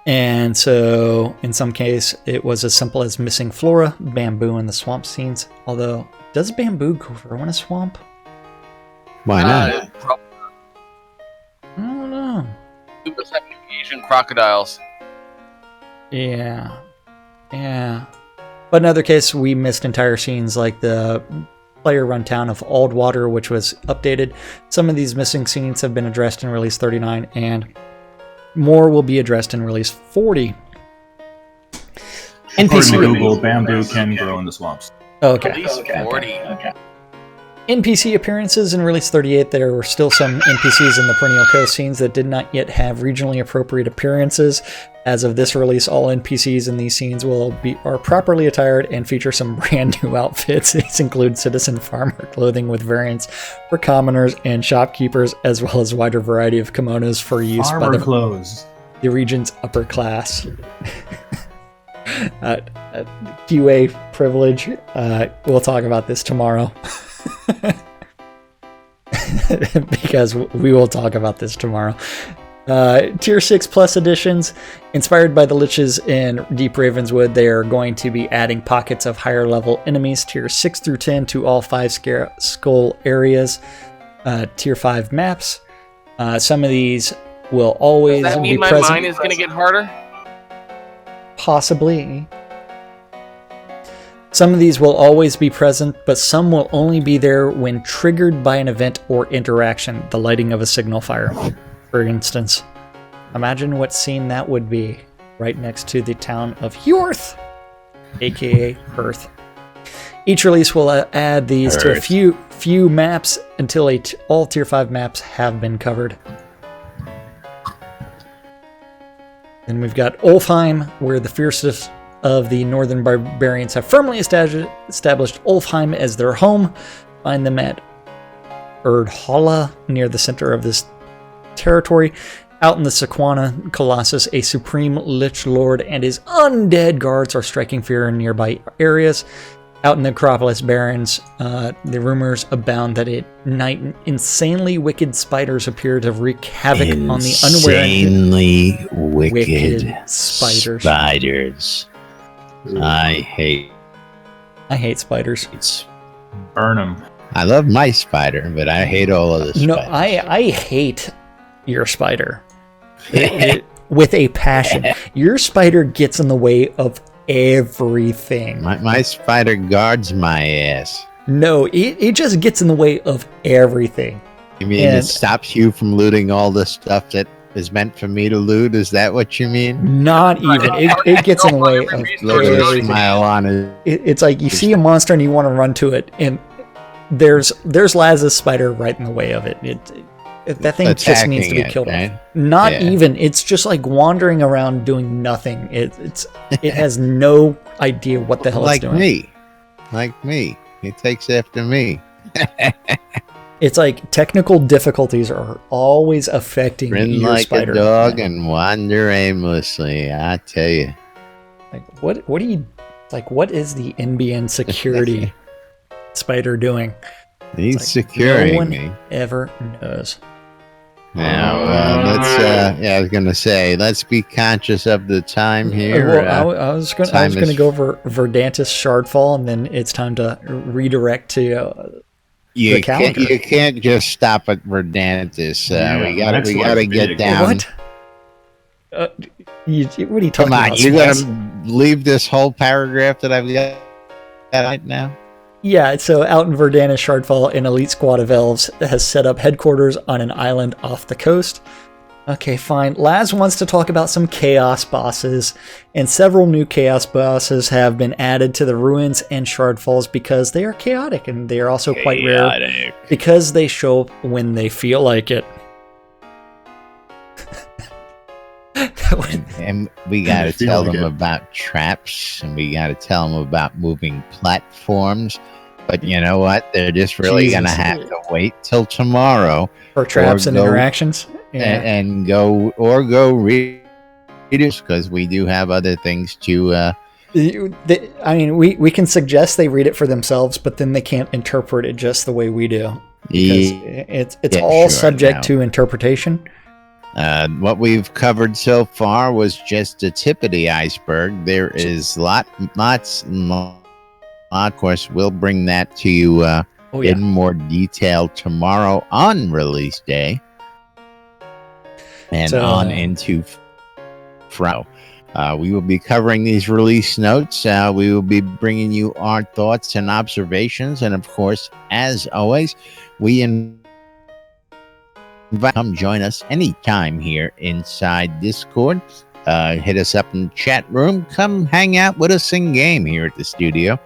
And so, in some case, it was as simple as missing flora, bamboo, and the swamp scenes. Although, does bamboo grow in a swamp? Why not? I don't know. It was having Asian crocodiles. Yeah. But in other case, we missed entire scenes like the player rundown of Aldwater, which was updated. Some of these missing scenes have been addressed in Release 39, and more will be addressed in Release 40. According to Google, bamboo can grow in the swamps. Okay. At least 40. NPC appearances in Release 38. There were still some NPCs in the Perennial Coast scenes that did not yet have regionally appropriate appearances. As of this release, all NPCs in these scenes are properly attired and feature some brand new outfits. These include citizen farmer clothing with variants for commoners and shopkeepers, as well as a wider variety of kimonos for use by the region's upper class. QA privilege. We'll talk about this tomorrow. Because we will talk about this tomorrow. Tier 6 plus editions. Inspired by the Liches in Deep Ravenswood, they are going to be adding pockets of higher level enemies, tier 6 through 10, to all 5 skull areas, tier 5 maps. Some of these will always Does that mean be my present. mine is going to get harder? Possibly. Some of these will always be present, but some will only be there when triggered by an event or interaction, the lighting of a signal fire, for instance. Imagine what scene that would be right next to the town of Yorth, aka Hearth. Each release will add these to a few maps until all tier 5 maps have been covered. Then we've got Ulfheim, where the fiercest of the northern barbarians have firmly established Ulfheim as their home. Find them at Erdhalla, near the center of this territory. Out in the Sequana Colossus, a supreme Lich Lord and his undead guards are striking fear in nearby areas. Out in the Acropolis Barrens, the rumors abound that at night insanely wicked spiders appear to wreak havoc on the unaware. Insanely wicked spiders. I hate spiders. Burn them. I love my spider, but I hate all of the spiders. No, I hate your spider. With a passion. Your spider gets in the way of everything. My spider guards my ass. No, it just gets in the way of everything. You mean it stops you from looting all the stuff that is meant for me to loot? Is that what you mean? Not even. It gets in the way of everything. Smile on it. It's like you see a monster and you want to run to it, and there's Laz's spider right in the way of it. That thing just needs to be killed. Right? Not even. It's just like wandering around doing nothing. It has no idea what the hell it's doing. Like me. It takes after me. It's like technical difficulties are always affecting your like spider. A dog and wander aimlessly. I tell you. Like what do you like? What is the NBN security spider doing? He's securing no one me. Ever knows. Now, I was gonna say, let's be conscious of the time here. Well, I was gonna go over Verdantis Shardfall, and then it's time to redirect to You calendar. you can't just stop at Verdantis. We got next we one's got to big. get down. What? What are you talking Come on, about? you Smalls? gonna leave this whole paragraph that I've got right now? Yeah, so out in Verdanus, Shardfall, an elite squad of elves has set up headquarters on an island off the coast. Okay, fine. Laz wants to talk about some chaos bosses, and several new chaos bosses have been added to the ruins and Shardfalls because they are chaotic, and they are also quite rare because they show up when they feel like it. And we got to I feel tell like them it. about traps, and we got to tell them about moving platforms. But you know what? They're just really going to Jesus. have to wait till tomorrow For traps and go- interactions. Yeah. and go read it, because we do have other things to. I mean, we can suggest they read it for themselves, but then they can't interpret it just the way we do. Because it's Yeah, all sure, subject no. to interpretation. What we've covered so far was just the tip of the iceberg. There is lots more. Of course, we'll bring that to you Oh yeah. in more detail tomorrow on release day, and So- on into Friday. We will be covering these release notes. We will be bringing you our thoughts and observations, and of course, as always, we invite come join us anytime here inside Discord. Hit us up in the chat room. Come hang out with us in game here at the studio.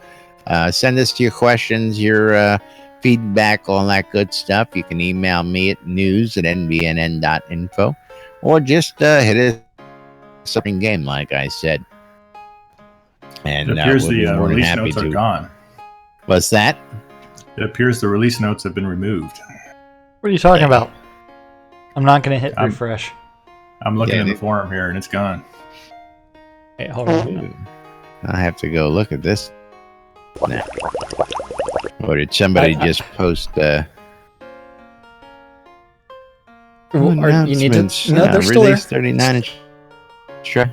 Send us your questions, your feedback, all that good stuff. You can email me at news@nbnn.info, or just hit us up in game, like I said. And It appears we'll be the more than release happy notes are to. gone. What's that? It appears the release notes have been removed. What are you talking about? I'm not going to hit I'm- refresh. I'm looking Yeah, in the they- forum here, and it's gone. Wait, hold on. I have to go look at this now. Or did somebody just post Well, you need to. announcements? No, they're still there. Release 39. Sure.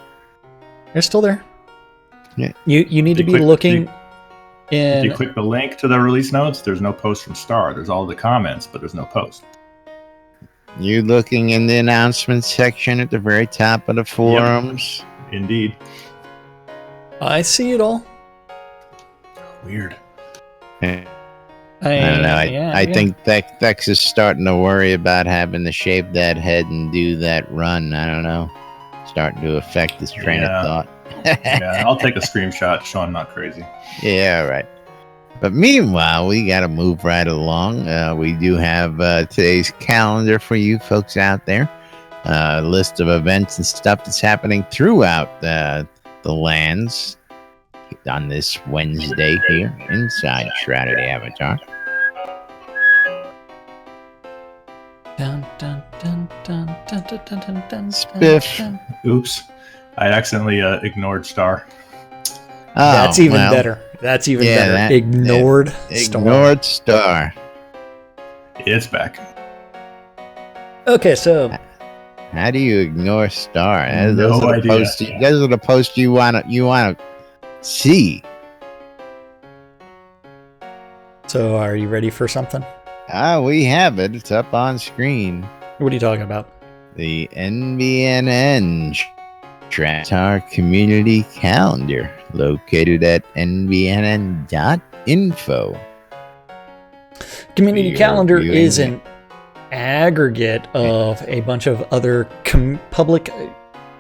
They're still there. Yeah. You need to You be click- looking If you in. click the link to the release notes, there's no post from Star. There's all the comments, but there's no post. You looking in the announcements section at the very top of the forums? Indeed. I see it all. Weird. I don't know. I think Thex is starting to worry about having to shave that head and do that run. I don't know. Starting to affect his train Yeah. of thought. Yeah, I'll take a screenshot to show I'm not crazy. Yeah, right. But meanwhile, we got to move right along. We do have today's calendar for you folks out there. A list of events and stuff that's happening throughout the lands on this Wednesday here inside Shrouded Avatar. Dun, dun, dun, dun, dun, dun, dun, dun, dun, Spiff. dun. Oops. I accidentally ignored Star. Oh, That's even well, better. That's even yeah, better. that- Ignored. Storm. Ignored Star. It's back. Okay, so How do you ignore Star? No Those are the idea. posts. Those are the posts you want to see. are you ready for something? We have it. It's up on screen. What are you talking about? The NBNN Avatar Community Calendar, located at nbnn.info. Community You're calendar viewing is it. an aggregate of a bunch of other public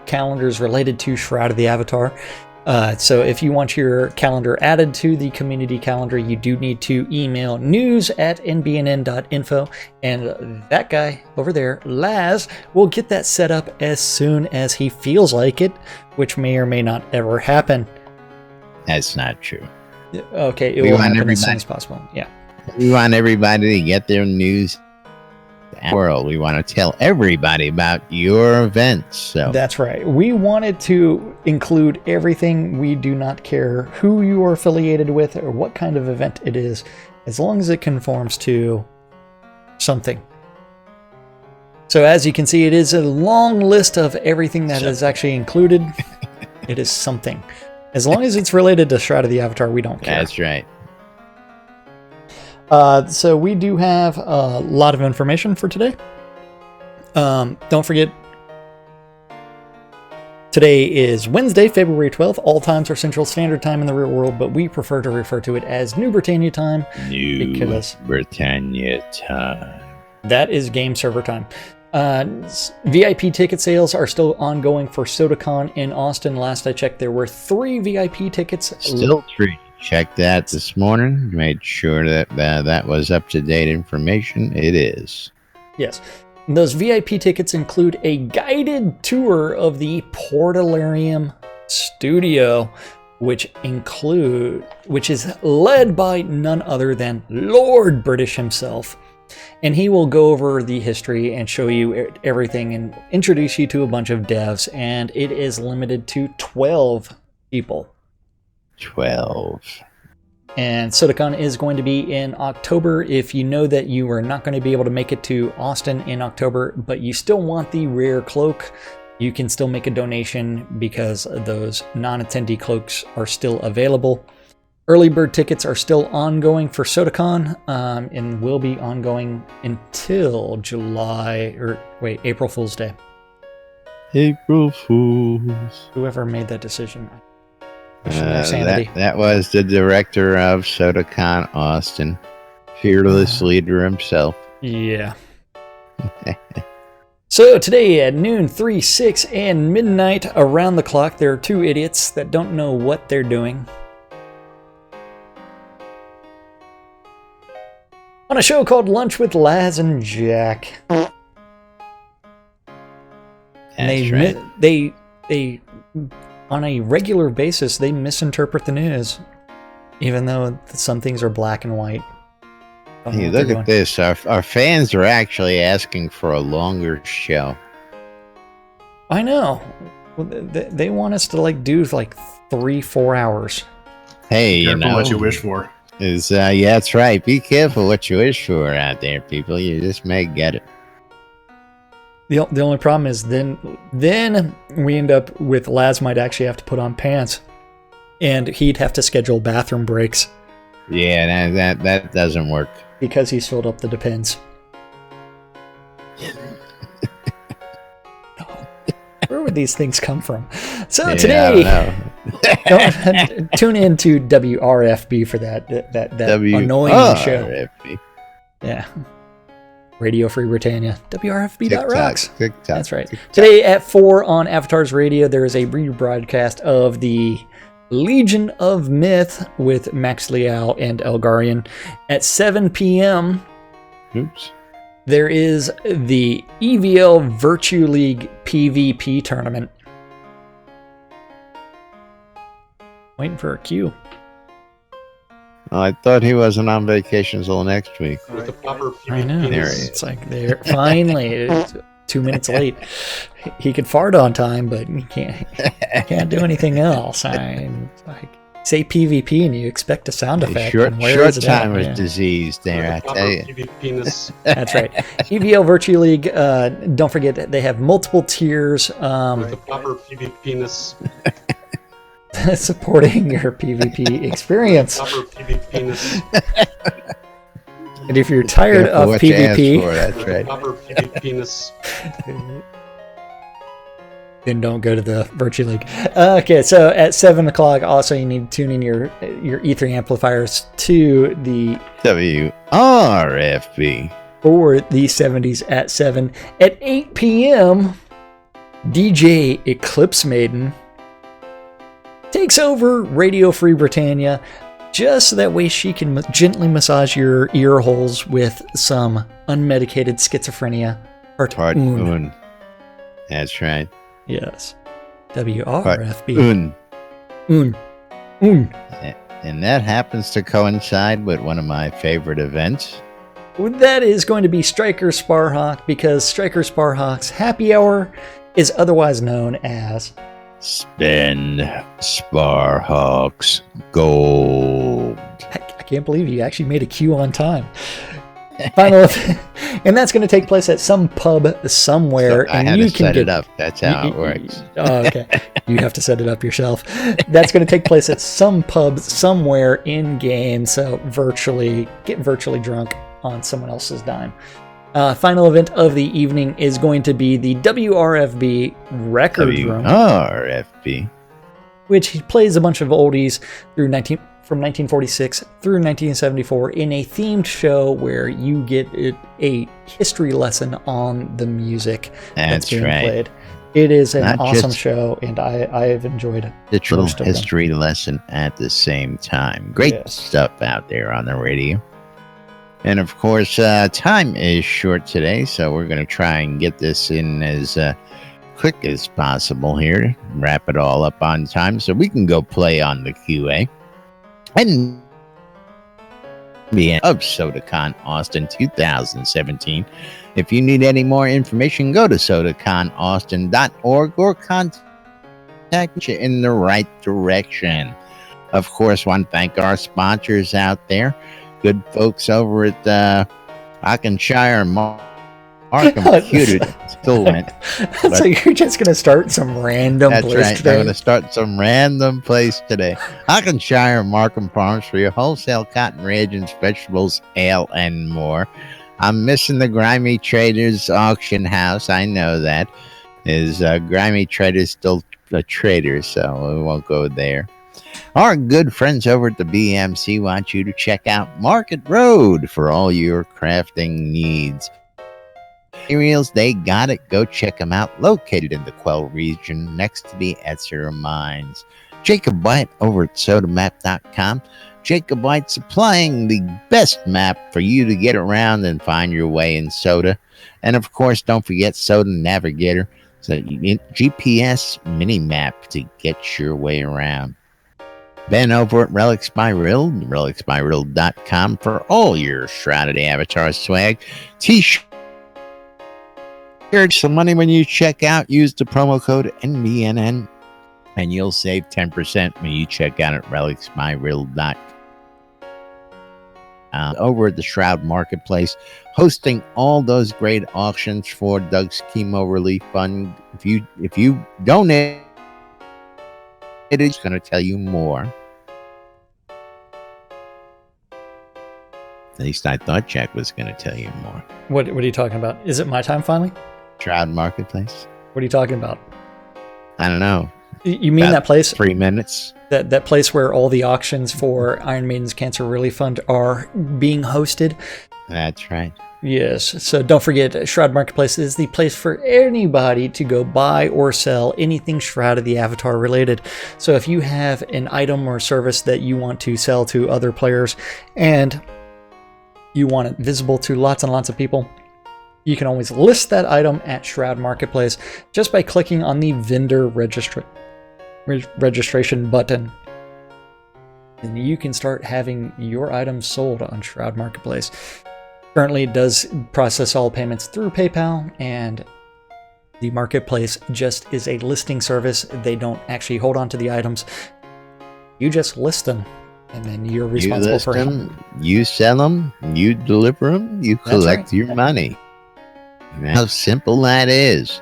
calendars related to Shroud of the Avatar. So if you want your calendar added to the community calendar, you do need to email news@nbnn.info, and that guy over there, Laz, will get that set up as soon as he feels like it, which may or may not ever happen. That's not true. Okay, it We will want happen as soon everybody- as possible. Yeah. We want everybody to get their news out world. We want to tell everybody about your events. So That's right. We wanted to include everything. We do not care who you are affiliated with or what kind of event it is, as long as it conforms to something. So as you can see, it is a long list of everything that is actually included. It is something. As long as it's related to Shroud of the Avatar, we don't care. that's right. So we do have a lot of information for today. Don't forget, today is Wednesday, February 12th. All times are Central Standard Time in the real world, but we prefer to refer to it as New Britannia time. New because Britannia time. that is game server time. VIP ticket sales are still ongoing for SodaCon in Austin. Last I checked, there were 3 VIP tickets. Still 3. Checked that this morning. Made sure that that was up-to-date information. It is. Yes. Those VIP tickets include a guided tour of the Portalarium studio, which is led by none other than Lord British himself. And he will go over the history and show you everything and introduce you to a bunch of devs. And it is limited to 12 people. 12. And SodaCon is going to be in October. If you know that you are not going to be able to make it to Austin in October, but you still want the rare cloak, you can still make a donation because those non-attendee cloaks are still available. Early bird tickets are still ongoing for SodaCon and will be ongoing until April Fool's Day. April Fools. Whoever made that decision. Their sanity. That was the director of SodaCon Austin. Fearless leader himself. Yeah. So today at noon, 3, 6, and midnight, around the clock, there are 2 idiots that don't know what they're doing. On a show called Lunch with Laz and Jack. That's right. They on a regular basis, they misinterpret the news, even though some things are black and white. Hey, look at this. Our fans are actually asking for a longer show. I know. Well, they want us to do 3-4 hours. Hey, Careful what you wish for. Yeah, that's right. Be careful what you wish for out there, people. You just may get it. The only problem is then we end up with Laz might actually have to put on pants, and he'd have to schedule bathroom breaks. Yeah, that doesn't work. Because he's filled up the Depends. Where would these things come from? So today, don't tune in to WRFB for that annoying show. Yeah. Radio Free Britannia. WRFB.rocks. TikTok. That's right. Today at 4 on Avatars Radio, there is a rebroadcast of the Legion of Myth with Max Liao and Elgarian. At 7 p.m., there is the EVL Virtue League PvP tournament. Waiting for a cue. Oh, I thought he wasn't on vacation until next week. I know. It's like they're finally it's 2 minutes late. He could fart on time, but he can't do anything else. Say PvP and you expect a sound effect. Short timer's disease there, I tell you. That's right. EVL Virtue League, don't forget they have multiple tiers. With the proper PvP-ness. Supporting your PvP experience. Proper PvP-ness. And if you're tired of PvP, that's right. Proper PvP-ness. then don't go to the Virtue League. Okay, so at 7 o'clock, also you need to tune in your E3 amplifiers to the WRFB for the 70s at 7. At 8 p.m., DJ Eclipse Maiden takes over Radio Free Britannia, just so that way she can gently massage your ear holes with some unmedicated schizophrenia. Part Un. That's right. Yes. WRFB. Un. Un. And that happens to coincide with one of my favorite events. That is going to be Striker Sparhawk, because Striker Sparhawk's happy hour is otherwise known as Spend Sparhawks Gold. I can't believe you actually made a cue on time. Final event, and that's going to take place at some pub somewhere, So I and had you to can set get it up. That's how it works. Oh, okay. You have to set it up yourself. That's going to take place at some pub somewhere in game, so get virtually drunk on someone else's dime. Final event of the evening is going to be the WRFB Record Room, WRFB. which plays a bunch of oldies from 1946 through 1974 in a themed show where you get a history lesson on the music that's being played. It is an Not awesome just- show, and I have enjoyed it. The little Most of them. history lesson at the same time. Great Yes. stuff out there on the radio. And of course, time is short today, so we're going to try and get this in as quick as possible here. Wrap it all up on time so we can go play on the QA. And the end of SodaCon Austin 2017. If you need any more information, go to sodaconaustin.org or contact you in the right direction. Of course, want to thank our sponsors out there. Good folks over at Hockenshire Markham Computer still went. So you're just going to start some random That's place right. today? I'm going to start some random place today. Hockenshire Markham Farms for your wholesale cotton reagents, vegetables, ale, and more. I'm missing the Grimy Traders auction house. I know that. Is Grimy Traders still a trader, so we won't go there. Our good friends over at the BMC want you to check out Market Road for all your crafting needs. Materials, they got it. Go check them out. Located in the Quell region next to the Etzer Mines. Jacob White over at sodamap.com. Jacob White supplying the best map for you to get around and find your way in Soda. And of course, don't forget Soda Navigator. So GPS mini map to get your way around. Ben over at Relics by Rill, relicsbyrill.com for all your Shrouded Avatar swag. T-shirt, some money when you check out. Use the promo code NBNN and you'll save 10% when you check out at relicsbyrill.com. Over at the Shroud Marketplace, hosting all those great auctions for Doug's Chemo Relief Fund. If you donate, it is going to tell you more. At least I thought Jack was going to tell you more. What are you talking about? Is it my time finally? Shroud Marketplace? What are you talking about? I don't know. You mean About that place? 3 minutes? That place where all the auctions for Iron Maiden's Cancer Relief Fund are being hosted? That's right. Yes, so don't forget, Shroud Marketplace is the place for anybody to go buy or sell anything Shroud of the Avatar related. So if you have an item or service that you want to sell to other players and you want it visible to lots and lots of people, you can always list that item at Shroud Marketplace just by clicking on the vendor registration button. And you can start having your items sold on Shroud Marketplace. Currently, it does process all payments through PayPal, and the marketplace just is a listing service. They don't actually hold on to the items. You just list them, and then you're responsible You list for them, you sell them, you deliver them, you That's collect right. your money. How simple that is.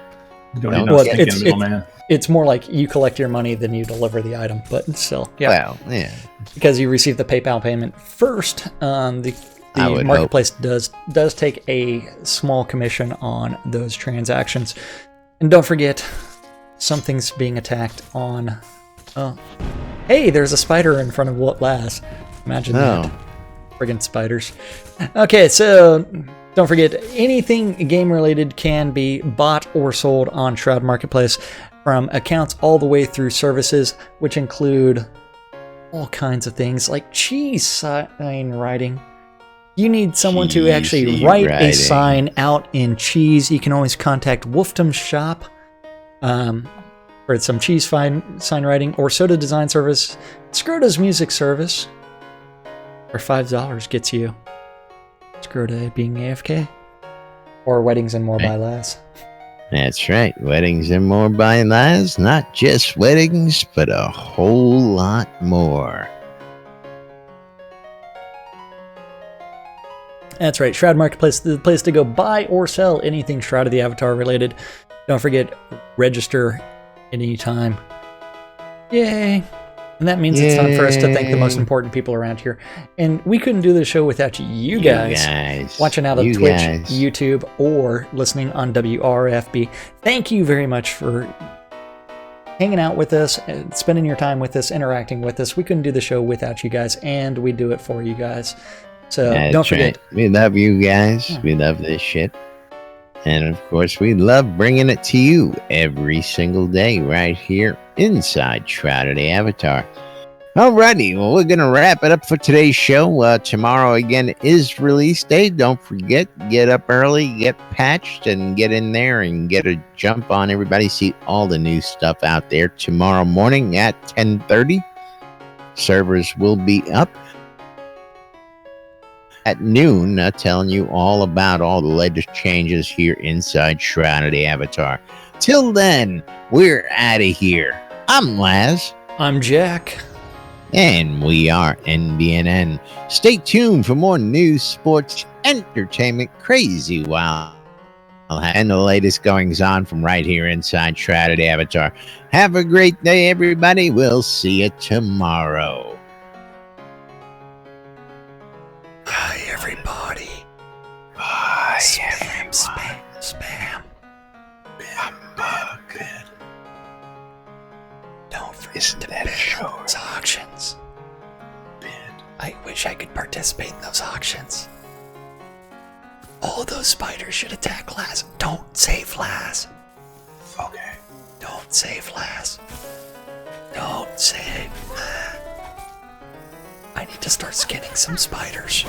Don't Well, need no stinking it's- middleman. It's more like you collect your money than you deliver the item, but still, yeah, Well, yeah. because you receive the PayPal payment first. The I would marketplace does take a small commission on those transactions. And don't forget, something's being attacked on. Oh, hey, there's a spider in front of Laz. Imagine that. Friggin' spiders. Okay, so don't forget, anything game related can be bought or sold on Shroud Marketplace, from accounts all the way through services, which include all kinds of things like cheese sign writing. You need someone to actually Cheesy write a writing. sign out in cheese. You can always contact Wolfdom's Shop for some cheese sign writing, or Soda Design Service, Scrota's Music Service, for $5 gets you Scrota being AFK, or Weddings and More by Laz. That's right. Weddings and more by Laz. Not just weddings, but a whole lot more. That's right, Shroud Marketplace, the place to go buy or sell anything Shroud of the Avatar related. Don't forget, register anytime. Yay! And that means it's time for us to thank the most important people around here. And we couldn't do this show without you guys watching out on Twitch, YouTube, or listening on WRFB. Thank you very much for hanging out with us, spending your time with us, interacting with us. We couldn't do the show without you guys, and we do it for you guys. So don't forget. Right. We love you guys. Yeah. We love this shit. And of course, we love bringing it to you every single day right here inside Shroud of the Avatar. Alrighty, well, we're going to wrap it up for today's show. Tomorrow, again, is release day. Don't forget, get up early, get patched, and get in there and get a jump on everybody. See all the new stuff out there tomorrow morning at 10:30. Servers will be up at noon, telling you all about all the latest changes here inside Shroud of the Avatar. Till then, we're out of here. I'm Laz. I'm Jack. And we are NBNN. Stay tuned for more news, sports, entertainment, crazy wow, and the latest goings on from right here inside Shroud of the Avatar. Have a great day, everybody. We'll see you tomorrow. Bye, everybody. Bye, spam, spam, spam. Good. Don't forget to bid on those auctions. I wish I could participate in those auctions. All of those spiders should attack Laz. Don't save Laz. Okay. Don't save Laz. Don't save Laz. I need to start skinning some spiders.